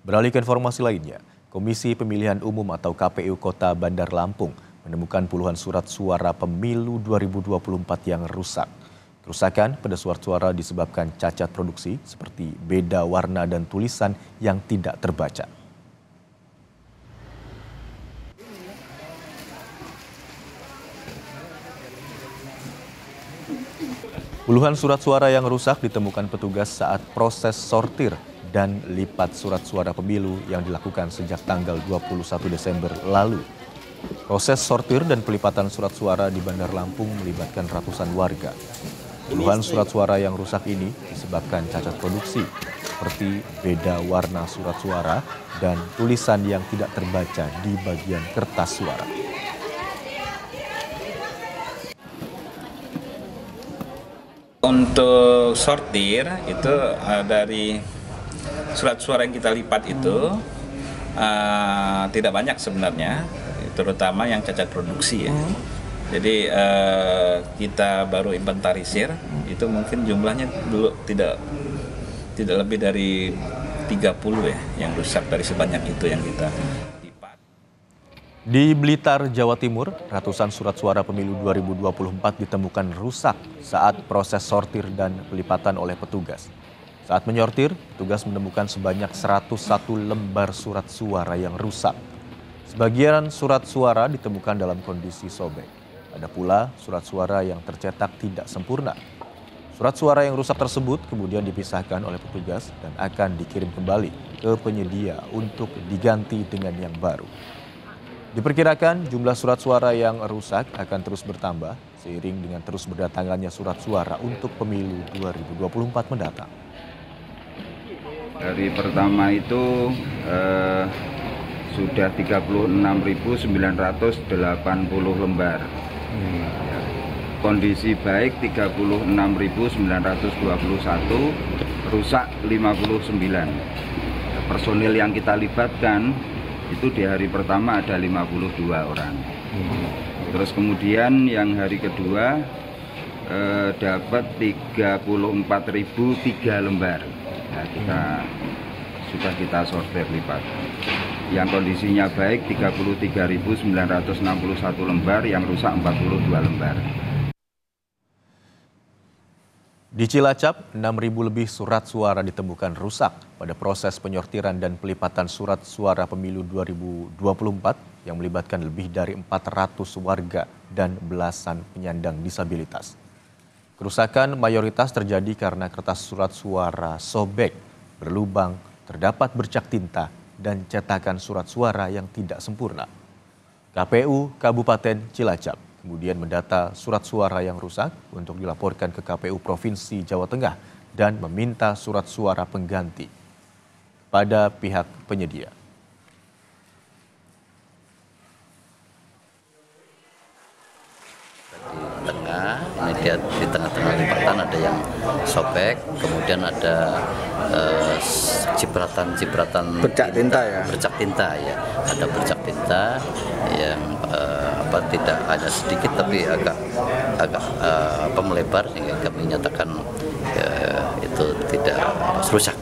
Beralih ke informasi lainnya, Komisi Pemilihan Umum atau KPU Kota Bandar Lampung menemukan puluhan surat suara pemilu 2024 yang rusak. Kerusakan pada surat suara disebabkan cacat produksi seperti beda warna dan tulisan yang tidak terbaca. Puluhan surat suara yang rusak ditemukan petugas saat proses sortir dan lipat surat suara pemilu yang dilakukan sejak tanggal 21 Desember lalu. Proses sortir dan pelipatan surat suara di Bandar Lampung melibatkan ratusan warga. Puluhan surat suara yang rusak ini disebabkan cacat produksi, seperti beda warna surat suara dan tulisan yang tidak terbaca di bagian kertas suara. Untuk sortir itu dari surat suara yang kita lipat itu tidak banyak sebenarnya, terutama yang cacat produksi ya. Jadi kita baru inventarisir, itu mungkin jumlahnya dulu tidak lebih dari 30 ya yang rusak dari sebanyak itu yang kita lipat. Di Blitar, Jawa Timur, ratusan surat suara pemilu 2024 ditemukan rusak saat proses sortir dan pelipatan oleh petugas. Saat menyortir, petugas menemukan sebanyak 101 lembar surat suara yang rusak. Sebagian surat suara ditemukan dalam kondisi sobek. Ada pula surat suara yang tercetak tidak sempurna. Surat suara yang rusak tersebut kemudian dipisahkan oleh petugas dan akan dikirim kembali ke penyedia untuk diganti dengan yang baru. Diperkirakan jumlah surat suara yang rusak akan terus bertambah seiring dengan terus berdatangannya surat suara untuk pemilu 2024 mendatang. Hari pertama itu sudah 36.980 lembar. Kondisi baik 36.921, rusak 59. Personil yang kita libatkan itu di hari pertama ada 52 orang. Terus kemudian yang hari kedua dapat 34.003 lembar. Nah, sudah kita sortir lipat. Yang kondisinya baik 33.961 lembar, yang rusak 42 lembar. Di Cilacap, 6.000 lebih surat suara ditemukan rusak pada proses penyortiran dan pelipatan surat suara pemilu 2024 yang melibatkan lebih dari 400 warga dan belasan penyandang disabilitas. Kerusakan mayoritas terjadi karena kertas surat suara sobek, berlubang, terdapat bercak tinta, dan cetakan surat suara yang tidak sempurna. KPU Kabupaten Cilacap kemudian mendata surat suara yang rusak untuk dilaporkan ke KPU Provinsi Jawa Tengah dan meminta surat suara pengganti pada pihak penyedia. Di tengah-tengah lipatan ada yang sobek, kemudian ada cipratan bercak tinta ya. Bercak tinta ya. Ada bercak tinta yang tidak ada sedikit tapi agak melebar sehingga kami nyatakan itu tidak rusak.